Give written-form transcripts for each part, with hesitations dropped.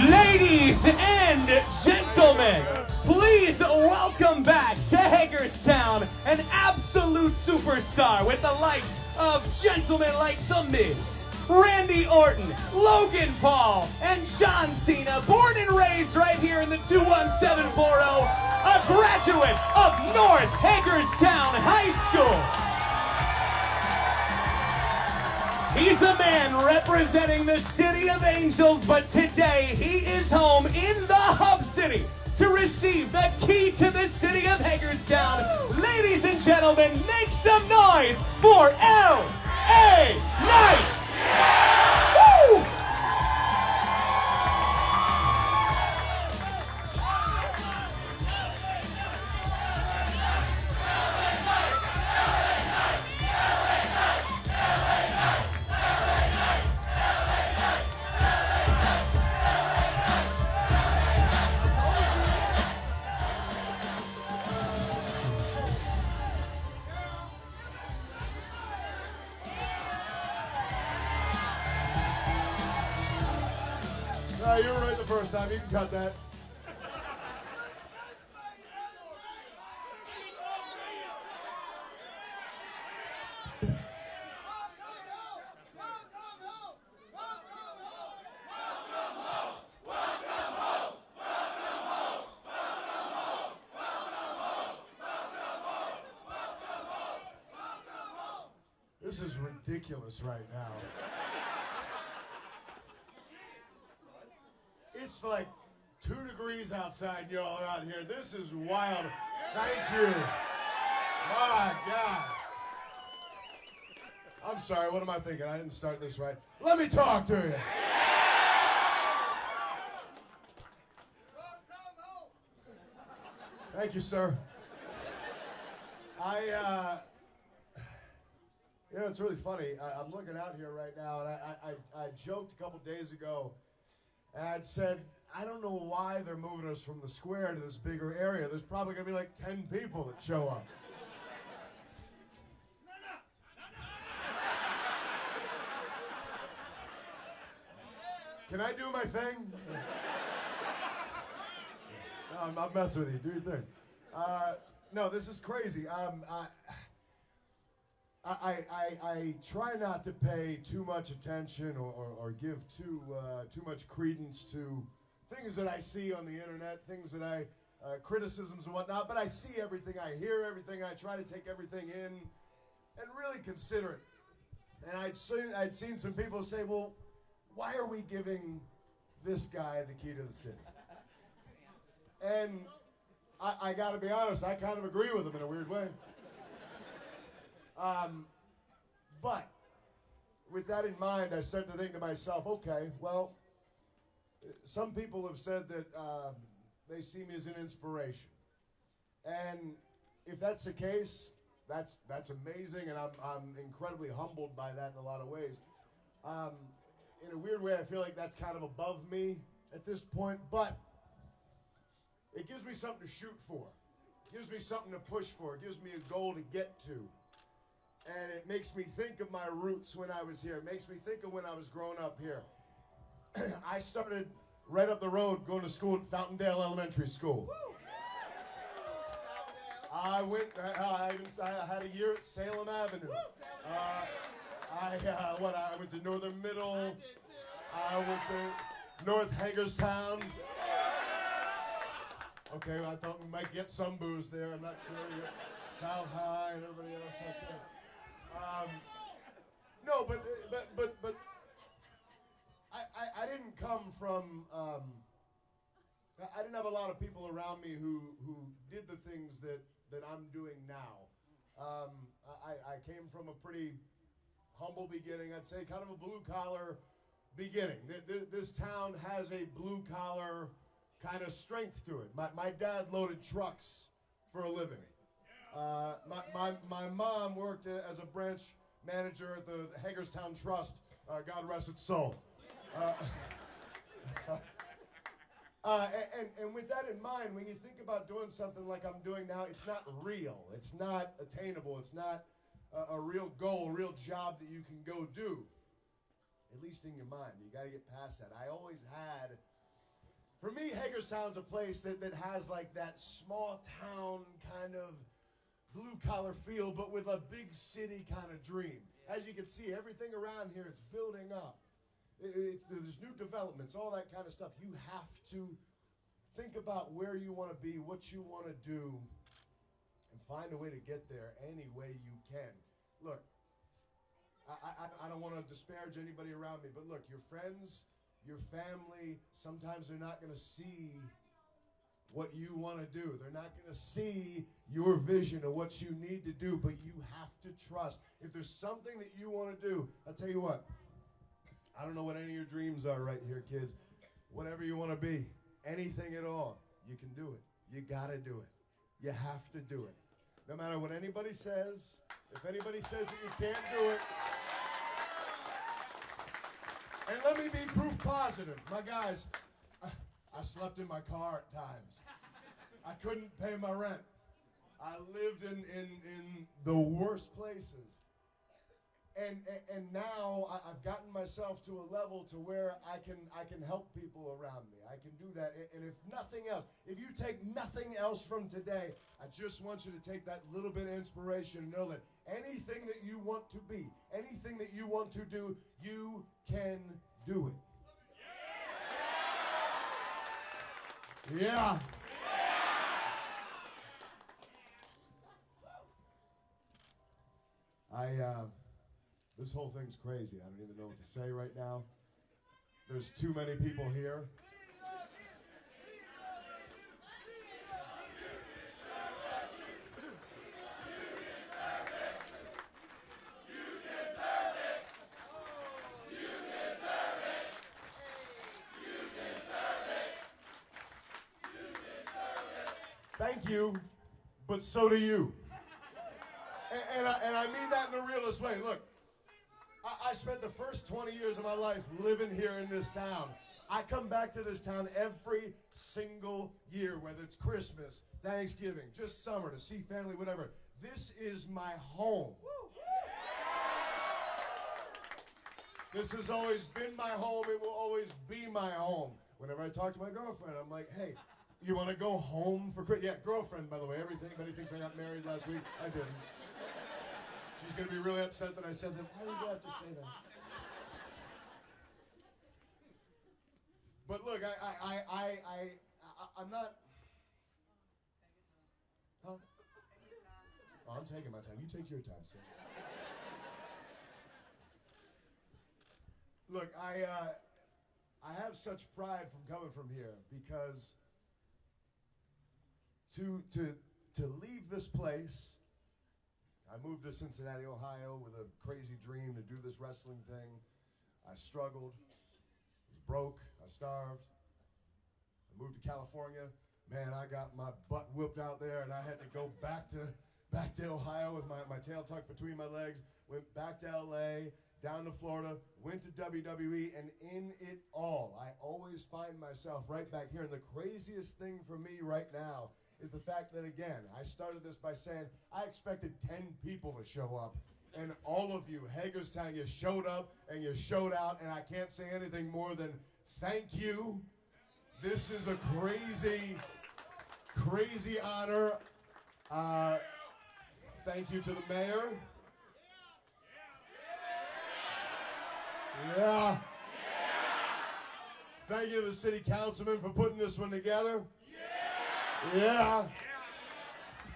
Ladies and gentlemen, please welcome back to Hagerstown an absolute superstar with the likes of gentlemen like The Miz, Randy Orton, Logan Paul, and John Cena, born and raised right here in the 21740, a graduate of North Hagerstown High School. He's a man representing the City of Angels, but today he is home in the Hub City to receive the key to the City of Hagerstown. Ladies and gentlemen, make some noise for L.A. Knight! Woo! No, you were right the first time. You can cut that. This is ridiculous right now. It's like 2 degrees outside, y'all are out here. This is wild. Thank you. My God. I'm sorry, what am I thinking? I didn't start this right. Let me talk to you. Thank you, sir. You know, it's really funny. I'm looking out here right now, and I joked a couple days ago, and I'd said, I don't know why they're moving us from the square to this bigger area. There's probably going to be like 10 people that show up. Can I do my thing? No, I'm not messing with you. Do your thing. No, this is crazy. I try not to pay too much attention or give too much credence to things that I see on the internet, things that criticisms and whatnot, but I see everything, I hear everything, I try to take everything in and really consider it. And I'd seen some people say, well, why are we giving this guy the key to the city? And I gotta be honest, I kind of agree with him in a weird way. But with that in mind, I start to think to myself, okay, well, some people have said that they see me as an inspiration. And if that's the case, that's amazing, and I'm incredibly humbled by that in a lot of ways. In a weird way, I feel like that's kind of above me at this point, but it gives me something to shoot for. It gives me something to push for. It gives me a goal to get to. And it makes me think of my roots when I was here. It makes me think of when I was growing up here. I started right up the road going to school at Fountaindale Elementary School. I had a year at Salem Avenue. I went to Northern Middle. I went to North Hagerstown. Okay, well, I thought we might get some booze there. I'm not sure. South High and everybody else out there. No, but I didn't come from. I didn't have a lot of people around me who did the things that I'm doing now. I came from a pretty humble beginning. I'd say kind of a blue collar beginning. This town has a blue collar kind of strength to it. My dad loaded trucks for a living. My mom worked as a branch manager at the Hagerstown Trust. God rest its soul. And with that in mind, when you think about doing something like I'm doing now, it's not real. It's not attainable. It's not a real goal, a real job that you can go do. At least in your mind. You got to get past that. I always had For me, Hagerstown's a place that has like that small town kind of blue-collar feel, but with a big city kind of dream. As you can see, everything around here, it's building up. There's new developments, all that kind of stuff. You have to think about where you want to be, what you want to do, and find a way to get there any way you can. Look, I don't want to disparage anybody around me, but look, your friends, your family, sometimes they're not going to see what you want to do. They're not going to see your vision of what you need to do, but you have to trust. If there's something that you want to do, I'll tell you what, I don't know what any of your dreams are right here, kids. Whatever you want to be, anything at all, you can do it. You got to do it. You have to do it. No matter what anybody says, if anybody says that you can't do it, and let me be proof positive. My guys, I slept in my car at times. I couldn't pay my rent. I lived in the worst places. And now I've gotten myself to a level to where I can help people around me. I can do that. And if nothing else, if you take nothing else from today, I just want you to take that little bit of inspiration and know that anything that you want to be, anything that you want to do, you can do it. Yeah. This whole thing's crazy. I don't even know what to say right now. There's too many people here. Thank you, but so do you. And I mean that in the realest way. Look, I spent the first 20 years of my life living here in this town. I come back to this town every single year, whether it's Christmas, Thanksgiving, just summer, to see family, whatever. This is my home. This has always been my home. It will always be my home. Whenever I talk to my girlfriend, I'm like, hey, you want to go home for Christmas? Yeah, girlfriend, by the way. Everybody thinks I got married last week. I didn't. She's going to be really upset that I said that. Why did you have to say that? But look, I'm not... Huh? Oh, I'm taking my time. You take your time, sir. Look, I have such pride from coming from here because to leave this place. I moved to Cincinnati, Ohio with a crazy dream to do this wrestling thing. I struggled, was broke, I starved. I moved to California. Man, I got my butt whooped out there and I had to go back to Ohio with my tail tucked between my legs, went back to LA, down to Florida, went to WWE, and in it all, I always find myself right back here. And the craziest thing for me right now is the fact that, again, I started this by saying I expected 10 people to show up. And all of you, Hagerstown, you showed up and you showed out, and I can't say anything more than thank you. This is a crazy, crazy honor. Thank you to the mayor. Yeah. Thank you to the city councilman for putting this one together. Yeah.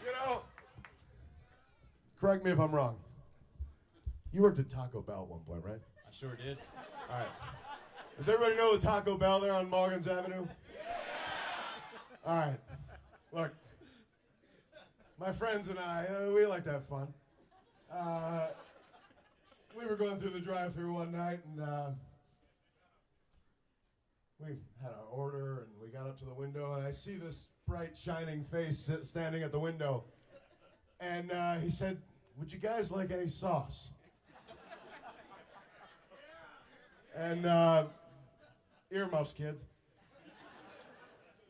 You know, correct me if I'm wrong. You worked at Taco Bell at one point, right? I sure did. All right. Does everybody know the Taco Bell there on Morgan's Avenue? All right. Look, my friends and I, we like to have fun. We were going through the drive-thru one night, and we had our order, and we got up to the window, and I see this bright, shining face standing at the window. And he said, "Would you guys like any sauce?" And earmuffs, kids.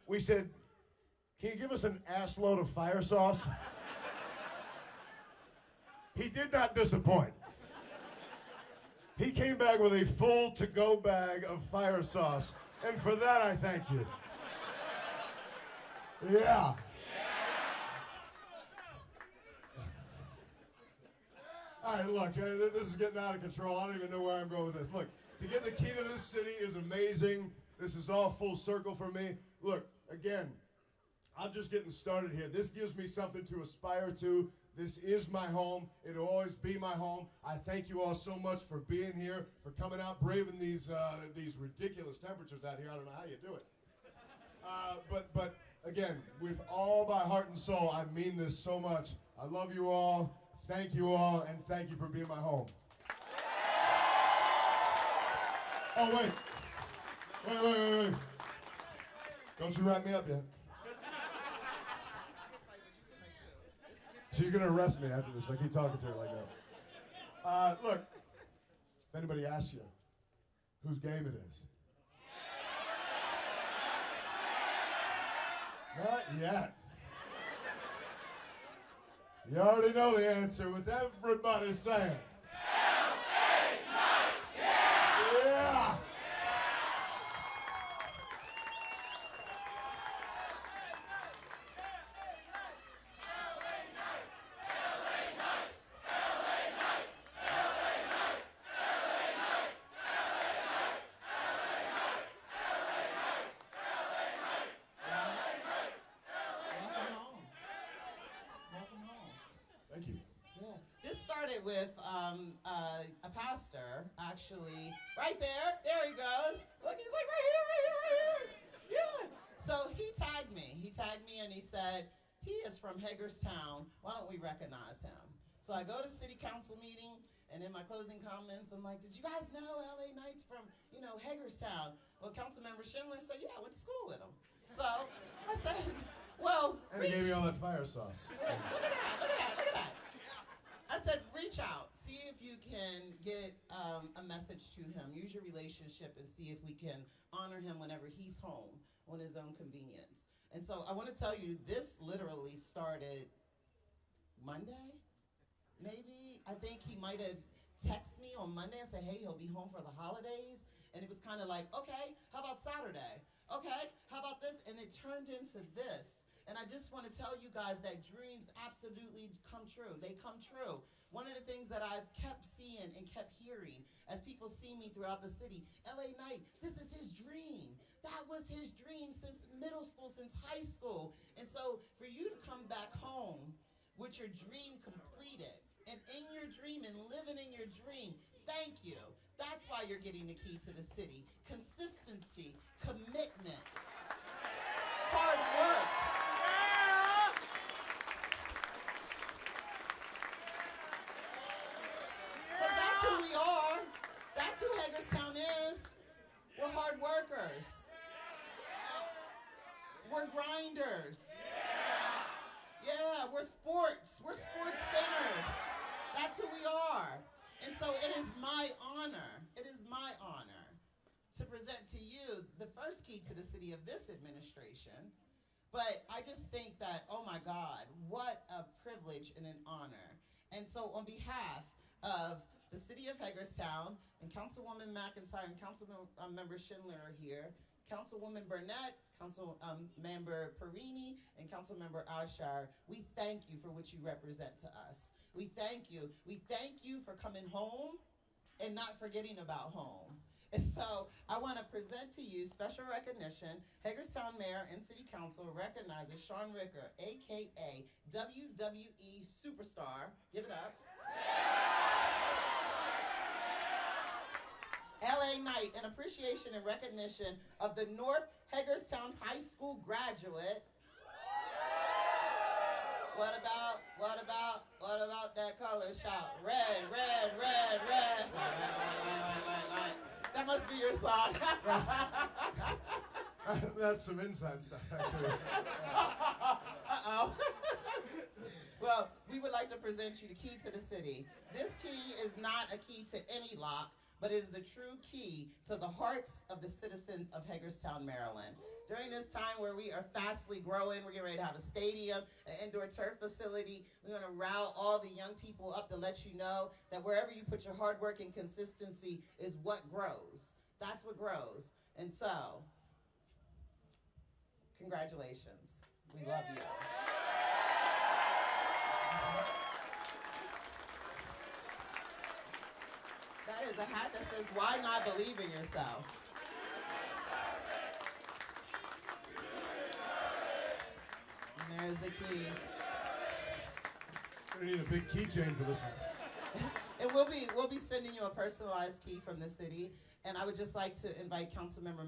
We said, "Can you give us an ass load of fire sauce?" He did not disappoint. He came back with a full to-go bag of fire sauce. And for that, I thank you. Yeah. All right, look, this is getting out of control. I don't even know where I'm going with this. Look, to get the key to this city is amazing. This is all full circle for me. Look, again, I'm just getting started here. This gives me something to aspire to. This is my home. It'll always be my home. I thank you all so much for being here, for coming out, braving these ridiculous temperatures out here. I don't know how you do it. But again, with all my heart and soul, I mean this so much. I love you all. Thank you all, and thank you for being my home. Oh, wait. Don't you wrap me up yet. She's going to arrest me after this if I keep talking to her like that. Look, if anybody asks you whose game it is. Not yet. You already know the answer with everybody saying. Yeah! Thank you. Yeah. This started with a pastor, actually, right there. There he goes. Look, he's like right here. Yeah. So he tagged me and he said, he is from Hagerstown. Why don't we recognize him? So I go to city council meeting, and in my closing comments, I'm like, did you guys know LA Knight's from, Hagerstown? Well, Councilmember Schindler said, yeah, I went to school with him. So I said, well, And he gave me all that fire sauce. look at that. I said, reach out, see if you can get a message to him. Use your relationship and see if we can honor him whenever he's home on his own convenience. And so I want to tell you, this literally started Monday, maybe. I think he might have texted me on Monday and said, hey, he'll be home for the holidays. And it was kind of like, okay, how about Saturday? Okay, how about this? And it turned into this. And I just want to tell you guys that dreams absolutely come true. They come true. One of the things that I've kept seeing and kept hearing as people see me throughout the city, LA Knight, this is his dream. That was his dream since middle school, since high school. And so for you to come back home with your dream completed and in your dream and living in your dream, thank you. That's why you're getting the key to the city. Consistency, commitment, hard work. That's who we are. That's who Hagerstown is. We're hard workers. We're grinders. Yeah, we're sports. We're sports centered. That's who we are. And so it is my honor to present to you the first key to the city of this administration. But I just think that, oh my God, what a privilege and an honor. And so on behalf of the City of Hagerstown, and Councilwoman McIntyre and Councilmember Schindler are here, Councilwoman Burnett, Councilmember Perini, and Councilmember Alshire, we thank you for what you represent to us. We thank you. We thank you for coming home and not forgetting about home. And so I want to present to you special recognition. Hagerstown Mayor and City Council recognizes Shaun Ricker, a.k.a. WWE Superstar. Give it up. LA Knight, in appreciation and recognition of the North Hagerstown High School graduate. What about that color? Shout, red. Light. That must be your song. That's some inside stuff, actually. Uh-oh. Well, we would like to present you the key to the city. This key is not a key to any lock, but is the true key to the hearts of the citizens of Hagerstown, Maryland. During this time where we are fastly growing, we're getting ready to have a stadium, an indoor turf facility. We're going to rile all the young people up to let you know that wherever you put your hard work and consistency is what grows. That's what grows. And so, congratulations. We love you. That is a hat that says, "Why not believe in yourself?" And there's the key. Gonna need a big keychain for this one. And we'll be sending you a personalized key from the city. And I would just like to invite Councilmember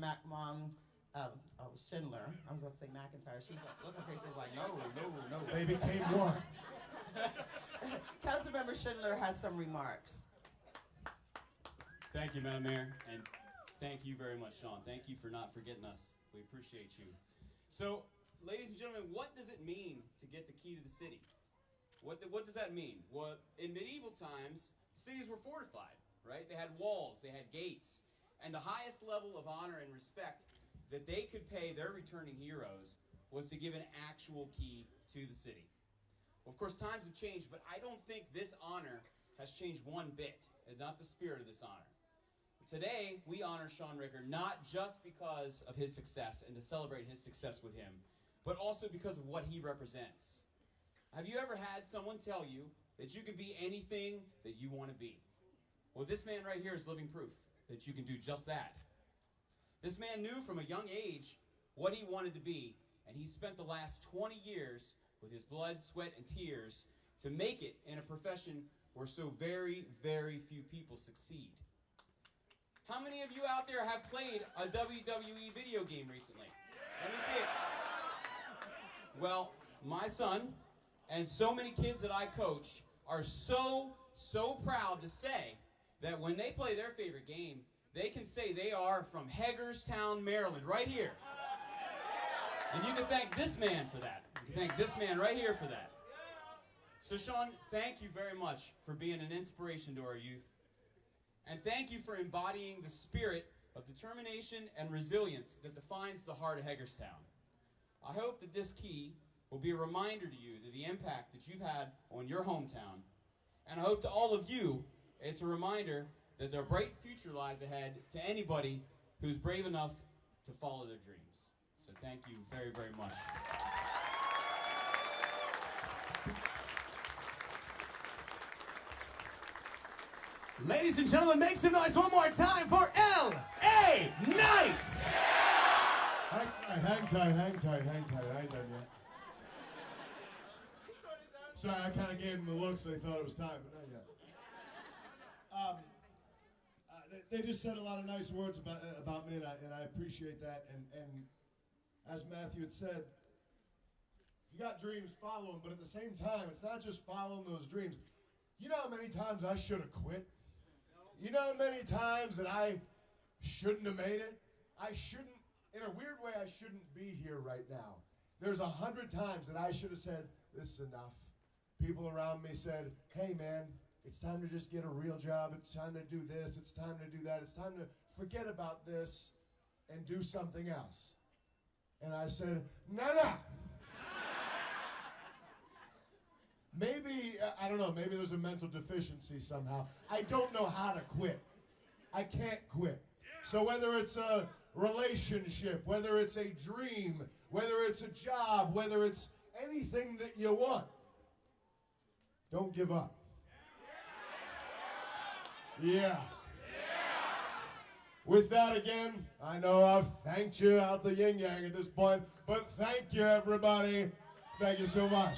Schindler. I was about to say McIntyre. She was like, look, her face was like, no. They became one. Councilmember Schindler has some remarks. Thank you, Madam Mayor, and thank you very much, Shaun. Thank you for not forgetting us. We appreciate you. So, ladies and gentlemen, what does it mean to get the key to the city? What does that mean? Well, in medieval times, cities were fortified, right? They had walls, they had gates, and the highest level of honor and respect that they could pay their returning heroes was to give an actual key to the city. Well, of course, times have changed, but I don't think this honor has changed one bit, and not the spirit of this honor. Today, we honor Shaun Ricker not just because of his success and to celebrate his success with him, but also because of what he represents. Have you ever had someone tell you that you can be anything that you want to be? Well, this man right here is living proof that you can do just that. This man knew from a young age what he wanted to be, and he spent the last 20 years with his blood, sweat, and tears to make it in a profession where so very, very few people succeed. How many of you out there have played a WWE video game recently? Let me see it. Well, my son and so many kids that I coach are so proud to say that when they play their favorite game, they can say they are from Hagerstown, Maryland, right here. And you can thank this man for that. You can thank this man right here for that. So, Shaun, thank you very much for being an inspiration to our youth. And thank you for embodying the spirit of determination and resilience that defines the heart of Hagerstown. I hope that this key will be a reminder to you of the impact that you've had on your hometown. And I hope to all of you, it's a reminder that their bright future lies ahead to anybody who's brave enough to follow their dreams. So thank you very, very much. Ladies and gentlemen, make some noise one more time for L.A. Knights! Hang tight. I ain't done yet. Sorry, I kind of gave them the look so they thought it was time, but not yet. They just said a lot of nice words about me, and I appreciate that. And as Matthew had said, if you got dreams, follow them. But at the same time, it's not just following those dreams. You know how many times I should have quit? You know how many times that I shouldn't have made it? I shouldn't, in a weird way, I shouldn't be here right now. There's 100 times that I should have said, this is enough. People around me said, hey man, it's time to just get a real job. It's time to do this. It's time to do that. It's time to forget about this and do something else. And I said, nah. Maybe, I don't know, maybe there's a mental deficiency somehow. I don't know how to quit. I can't quit. So whether it's a relationship, whether it's a dream, whether it's a job, whether it's anything that you want, don't give up. Yeah. With that again, I know I've thanked you out the yin-yang at this point, but thank you everybody. Thank you so much.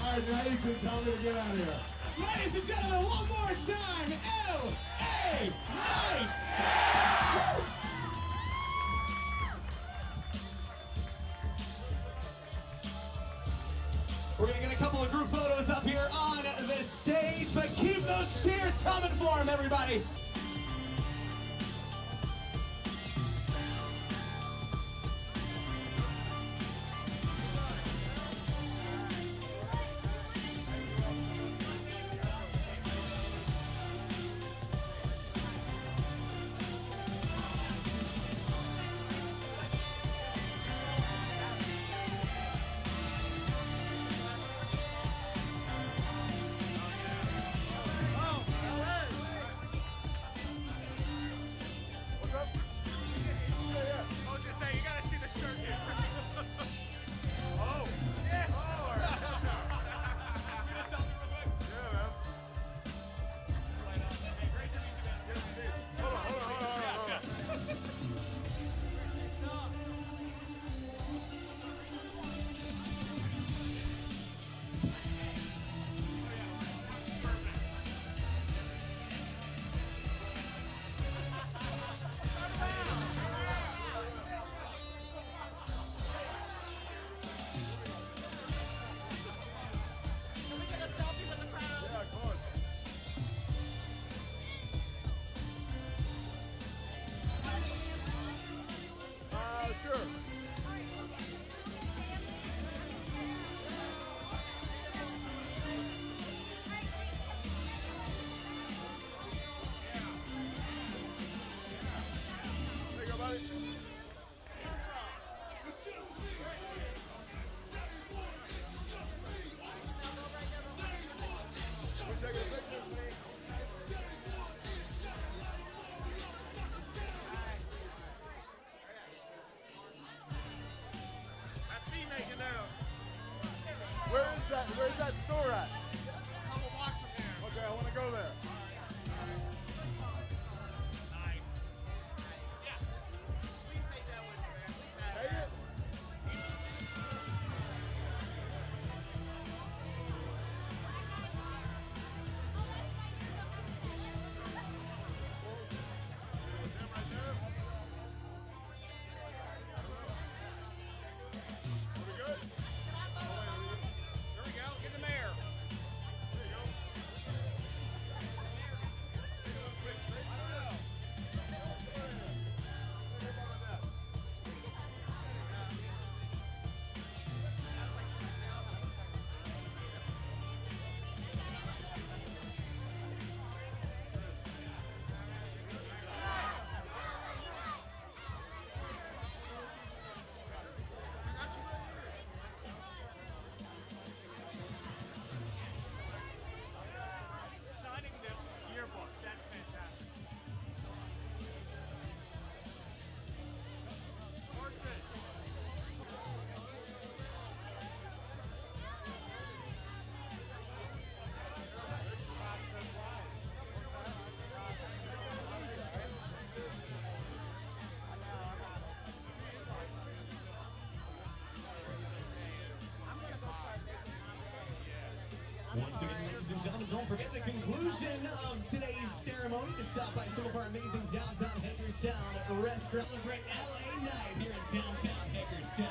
All right, now you can tell me to get out of here. Ladies and gentlemen, one more time, L.A. Knights! We're going to get a couple of group photos up here on the stage, but keep those cheers coming for them, everybody. Where's that store at? A couple blocks from here. Okay, I want to go there. Nice. Yeah. Please take that with you, man. Please have it. Here we go. Get the mayor. Signing the yearbook. That's fantastic. Horses. Once again, ladies and gentlemen, don't forget the conclusion of today's ceremony to stop by some of our amazing downtown Hagerstown restaurants. Celebrate LA night here in downtown Hagerstown.